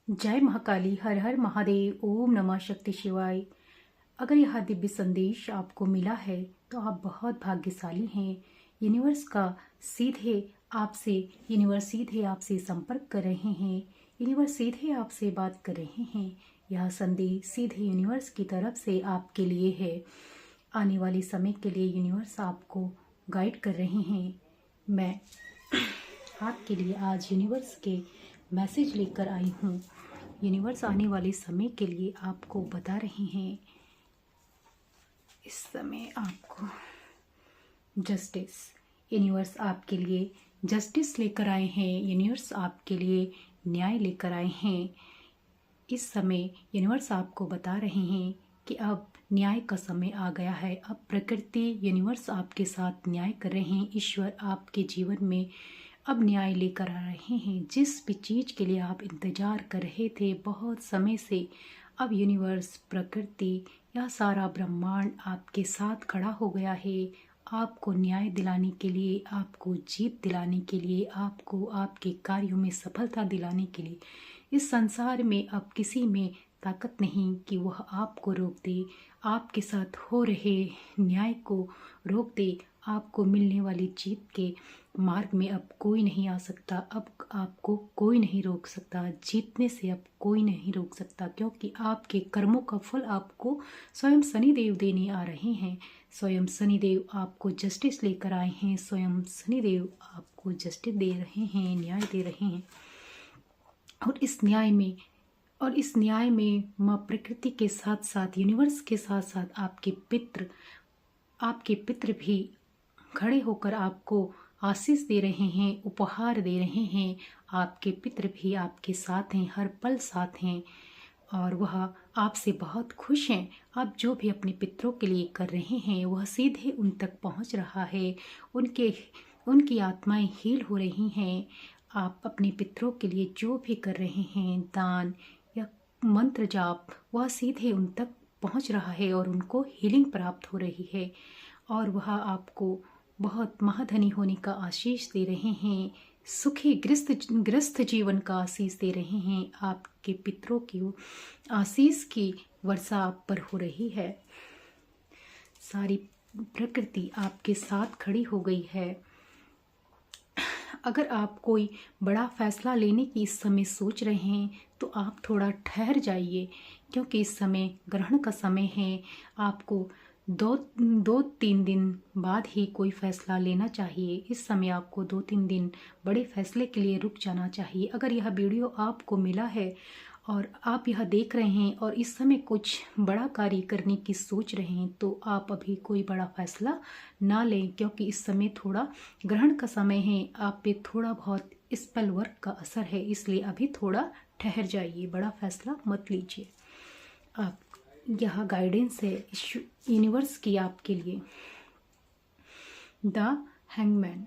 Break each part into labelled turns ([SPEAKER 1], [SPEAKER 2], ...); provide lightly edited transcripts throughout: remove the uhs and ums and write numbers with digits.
[SPEAKER 1] जय महाकाली, हर हर महादेव, ओम नमः शक्ति शिवाय। अगर यह दिव्य संदेश आपको मिला है तो आप बहुत भाग्यशाली हैं। यूनिवर्स सीधे आपसे संपर्क कर रहे हैं। यूनिवर्स सीधे आपसे बात कर रहे हैं। यह संदेश सीधे यूनिवर्स की तरफ से आपके लिए है। आने वाले समय के लिए यूनिवर्स आपको गाइड कर रहे हैं। मैं आपके लिए आज यूनिवर्स के मैसेज लेकर आई हूँ। यूनिवर्स आने वाले समय के लिए आपको बता रहे हैं। इस समय आपको जस्टिस, यूनिवर्स आपके लिए जस्टिस लेकर आए हैं। यूनिवर्स आपके लिए न्याय लेकर आए हैं। इस समय यूनिवर्स आपको बता रहे हैं कि अब न्याय का समय आ गया है। अब प्रकृति, यूनिवर्स आपके साथ न्याय कर रहे हैं। ईश्वर आपके जीवन में अब न्याय लेकर आ रहे हैं। जिस भी चीज़ के लिए आप इंतज़ार कर रहे थे बहुत समय से, अब यूनिवर्स, प्रकृति, यह सारा ब्रह्मांड आपके साथ खड़ा हो गया है। आपको न्याय दिलाने के लिए, आपको जीत दिलाने के लिए, आपको आपके कार्यों में सफलता दिलाने के लिए। इस संसार में अब किसी में ताकत नहीं कि वह आपको रोक दे। आपके साथ हो रहे न्याय को रोक दे। आपको मिलने वाली जीत के मार्ग में अब कोई नहीं आ सकता। अब आपको कोई नहीं रोक सकता। जीतने से अब कोई नहीं रोक सकता, क्योंकि आपके कर्मों का फल आपको स्वयं शनिदेव देने आ रहे हैं। स्वयं शनिदेव आपको जस्टिस लेकर आए हैं। स्वयं शनिदेव आपको जस्टिस दे रहे हैं, न्याय दे रहे हैं। और इस न्याय में माँ प्रकृति के साथ साथ, यूनिवर्स के साथ साथ आपके पितृ भी खड़े होकर आपको आशीष दे रहे हैं, उपहार दे रहे हैं। आपके पितृ भी आपके साथ हैं, हर पल साथ हैं, और वह आपसे बहुत खुश हैं। आप जो भी अपने पितरों के लिए कर रहे हैं वह सीधे उन तक पहुंच रहा है। उनकी आत्माएं हील हो रही हैं। आप अपने पितरों के लिए जो भी कर रहे हैं, दान या मंत्र जाप, वह सीधे उन तक पहुंच रहा है और उनको हीलिंग प्राप्त हो रही है। और वह आपको बहुत महाधनी होने का आशीष दे रहे हैं। सुखी ग्रस्त जीवन का आशीष दे रहे हैं। आपके पितरों की आशीष की वर्षा आप पर हो रही है। सारी प्रकृति आपके साथ खड़ी हो गई है। अगर आप कोई बड़ा फैसला लेने की इस समय सोच रहे हैं तो आप थोड़ा ठहर जाइए, क्योंकि इस समय ग्रहण का समय है। आपको दो तीन दिन बाद ही कोई फैसला लेना चाहिए। इस समय आपको 2-3 दिन बड़े फैसले के लिए रुक जाना चाहिए। अगर यह वीडियो आपको मिला है और आप यह देख रहे हैं और इस समय कुछ बड़ा कार्य करने की सोच रहे हैं तो आप अभी कोई बड़ा फैसला ना लें, क्योंकि इस समय थोड़ा ग्रहण का समय है। आप पे थोड़ा बहुत स्पेल वर्क का असर है, इसलिए अभी थोड़ा ठहर जाइए, बड़ा फैसला मत लीजिए। आप यह गाइडेंस है यूनिवर्स की आपके लिए। द हैंगमैन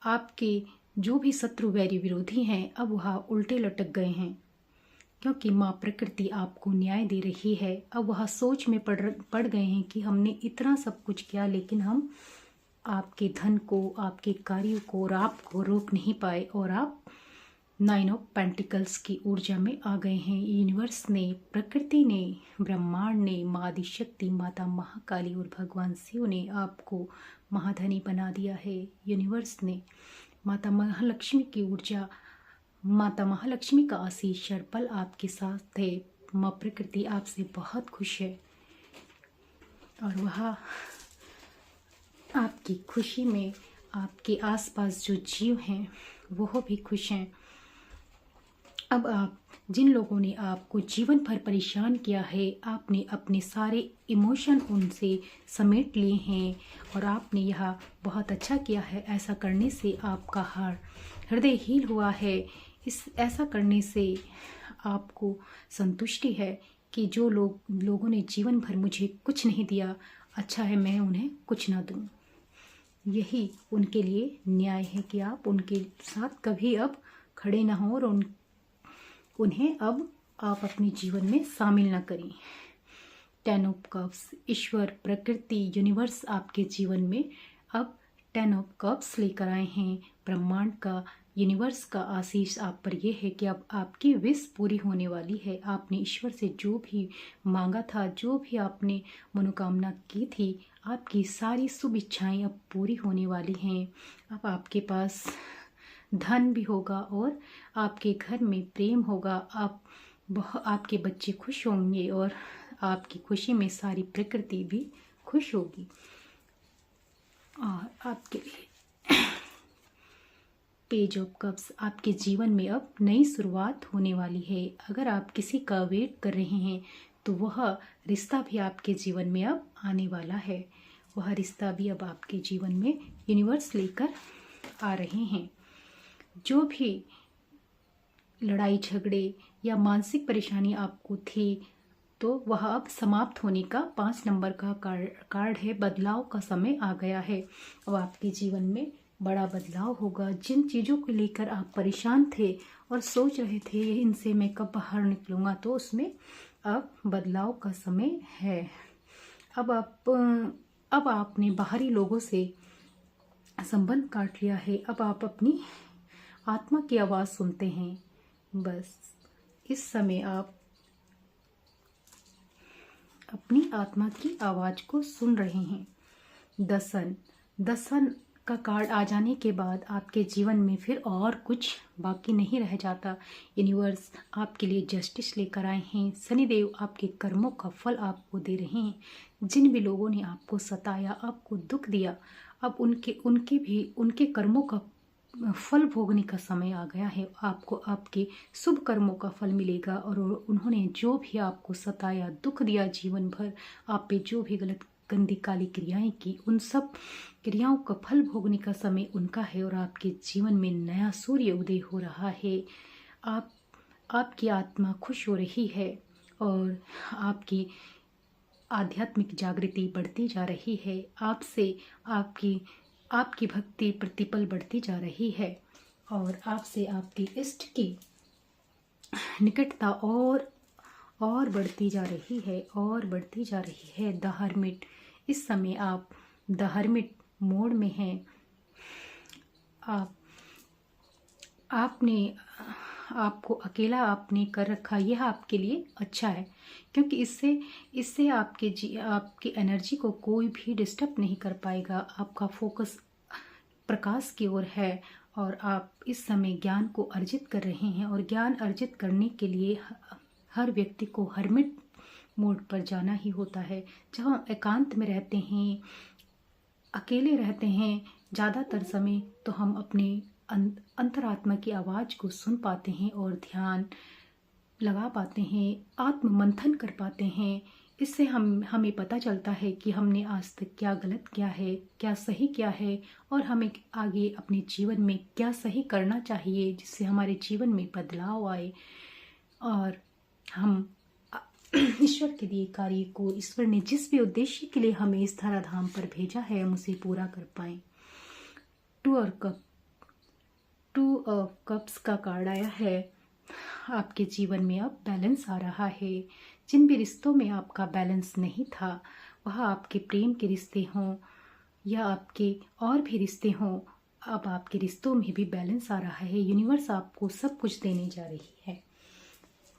[SPEAKER 1] आपके जो भी शत्रु, वैरी, विरोधी हैं, अब वह उल्टे लटक गए हैं, क्योंकि माँ प्रकृति आपको न्याय दे रही है। अब वह सोच में पड़ गए हैं कि हमने इतना सब कुछ किया, लेकिन हम आपके धन को, आपके कार्यों को और आपको रोक नहीं पाए, और आप 9 ऑफ पेंटिकल्स की ऊर्जा में आ गए हैं। यूनिवर्स ने, प्रकृति ने, ब्रह्मांड ने, माँ आदिशक्ति, माता महाकाली और भगवान शिव ने आपको महाधनी बना दिया है। यूनिवर्स ने माता महालक्ष्मी की ऊर्जा, माता महालक्ष्मी का आशीष हर पल आपके साथ है। माँ प्रकृति आपसे बहुत खुश है, और वह आपकी खुशी में आपके आसपास जो जीव हैं वह भी खुश हैं। अब जिन लोगों ने आपको जीवन भर परेशान किया है, आपने अपने सारे इमोशन उनसे समेट लिए हैं, और आपने यह बहुत अच्छा किया है। ऐसा करने से आपका हृदय हील हुआ है। ऐसा करने से आपको संतुष्टि है कि जो लोगों ने जीवन भर मुझे कुछ नहीं दिया, अच्छा है मैं उन्हें कुछ ना दूं। यही उनके लिए न्याय है कि आप उनके साथ कभी अब खड़े ना हों और उन्हें अब आप अपने जीवन में शामिल ना करें। 10 ऑफ कप्स, ईश्वर, प्रकृति, यूनिवर्स आपके जीवन में अब 10 ऑफ कप्स लेकर आए हैं। ब्रह्मांड का, यूनिवर्स का आशीष आप पर यह है कि अब आपकी विश पूरी होने वाली है। आपने ईश्वर से जो भी मांगा था, जो भी आपने मनोकामना की थी, आपकी सारी शुभ इच्छाएं अब पूरी होने वाली हैं। अब आपके पास धन भी होगा और आपके घर में प्रेम होगा। आपके बच्चे खुश होंगे और आपकी खुशी में सारी प्रकृति भी खुश होगी। और आपके लिए पेज ऑफ कप्स, आपके जीवन में अब नई शुरुआत होने वाली है। अगर आप किसी का वेट कर रहे हैं तो वह रिश्ता भी आपके जीवन में अब आने वाला है। वह रिश्ता भी अब आपके जीवन में यूनिवर्स लेकर आ रहे हैं। जो भी लड़ाई झगड़े या मानसिक परेशानी आपको थी, तो वह अब समाप्त होने का 5 नंबर का कार्ड है। बदलाव का समय आ गया है। अब आपके जीवन में बड़ा बदलाव होगा। जिन चीज़ों को लेकर आप परेशान थे और सोच रहे थे इनसे मैं कब बाहर निकलूँगा, तो उसमें अब बदलाव का समय है। अब आपने बाहरी लोगों से संबंध काट लिया है। अब आप अपनी आत्मा की आवाज़ सुनते हैं। बस इस समय आप अपनी आत्मा की आवाज़ को सुन रहे हैं। दसन का कार्ड आ जाने के बाद आपके जीवन में फिर और कुछ बाकी नहीं रह जाता। यूनिवर्स आपके लिए जस्टिस लेकर आए हैं। शनिदेव आपके कर्मों का फल आपको दे रहे हैं। जिन भी लोगों ने आपको सताया, आपको दुख दिया, अब उनके कर्मों का फल भोगने का समय आ गया है। आपको आपके शुभ कर्मों का फल मिलेगा और उन्होंने जो भी आपको सताया, दुख दिया, जीवन भर आप पे जो भी गलत गंदी काली क्रियाएं की, उन सब क्रियाओं का फल भोगने का समय उनका है और आपके जीवन में नया सूर्य उदय हो रहा है। आपकी आत्मा खुश हो रही है और आपकी आध्यात्मिक जागृति बढ़ती जा रही है। आपसे आपकी भक्ति प्रतिपल बढ़ती जा रही है और आपसे आपकी इष्ट की निकटता और बढ़ती जा रही है और बढ़ती जा रही है। द हर्मिट, इस समय आप द हर्मिट मोड में हैं। आपको अकेला आपने कर रखा, यह आपके लिए अच्छा है, क्योंकि इससे आपकी एनर्जी को कोई भी डिस्टर्ब नहीं कर पाएगा। आपका फोकस प्रकाश की ओर है और आप इस समय ज्ञान को अर्जित कर रहे हैं। और ज्ञान अर्जित करने के लिए हर व्यक्ति को हर्मिट मोड पर जाना ही होता है, जहाँ एकांत में रहते हैं, अकेले रहते हैं ज़्यादातर समय, तो हम अपने अंतरात्मा की आवाज़ को सुन पाते हैं और ध्यान लगा पाते हैं, आत्म मंथन कर पाते हैं। इससे हमें पता चलता है कि हमने आज तक क्या गलत किया है, क्या सही किया है और हमें आगे अपने जीवन में क्या सही करना चाहिए, जिससे हमारे जीवन में बदलाव आए और हम ईश्वर के दिए कार्य को, ईश्वर ने जिस भी उद्देश्य के लिए हमें इस धराधाम पर भेजा है, हम उसे पूरा कर पाए। टू ऑफ कप्स का कार्ड आया है। आपके जीवन में अब बैलेंस आ रहा है। जिन भी रिश्तों में आपका बैलेंस नहीं था, वह आपके प्रेम के रिश्ते हों या आपके और भी रिश्ते हों, अब आपके रिश्तों में भी बैलेंस आ रहा है। यूनिवर्स आपको सब कुछ देने जा रही है।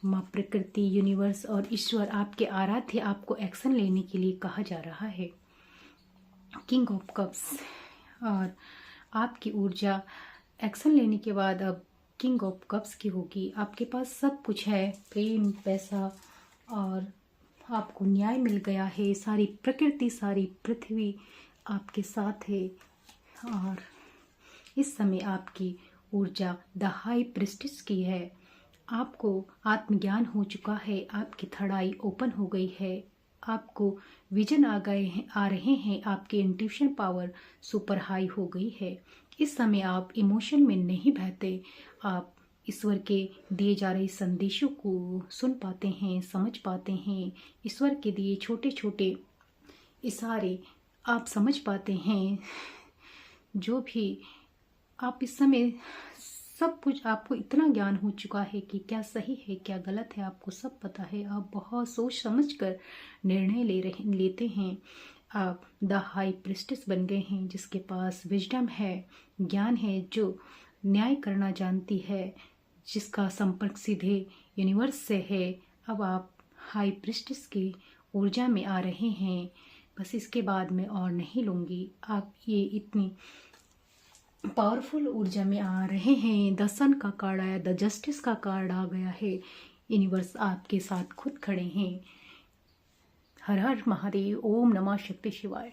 [SPEAKER 1] माँ प्रकृति, यूनिवर्स और ईश्वर आपके आराध्य आपको एक्शन लेने के लिए कहा जा रहा है। किंग ऑफ कप्स, और आपकी ऊर्जा एक्शन लेने के बाद अब किंग ऑफ कप्स की होगी। आपके पास सब कुछ है, प्रेम, पैसा, और आपको न्याय मिल गया है। सारी प्रकृति, सारी पृथ्वी आपके साथ है और इस समय आपकी ऊर्जा द हाई प्रिस्टिस की है। आपको आत्मज्ञान हो चुका है, आपकी थड़ाई ओपन हो गई है, आपको विजन आ रहे हैं, आपकी इंट्यूशन पावर सुपर हाई हो गई है। इस समय आप इमोशन में नहीं बहते, आप ईश्वर के दिए जा रहे संदेशों को सुन पाते हैं, समझ पाते हैं। ईश्वर के दिए छोटे छोटे इशारे आप समझ पाते हैं। जो भी आप इस समय सब कुछ, आपको इतना ज्ञान हो चुका है कि क्या सही है क्या गलत है, आपको सब पता है। आप बहुत सोच समझ कर निर्णय लेते हैं। आप द हाई प्रिस्टेस बन गए हैं, जिसके पास विजडम है, ज्ञान है, जो न्याय करना जानती है, जिसका संपर्क सीधे यूनिवर्स से है। अब आप हाई प्रिस्टेस की ऊर्जा में आ रहे हैं। बस इसके बाद मैं और नहीं लूँगी। आप ये इतनी पावरफुल ऊर्जा में आ रहे हैं। द सन का कार्ड आया, द जस्टिस का कार्ड आ गया है। यूनिवर्स आपके साथ खुद खड़े हैं। हर हर महादेव। ओम नमः शक्ति शिवाय।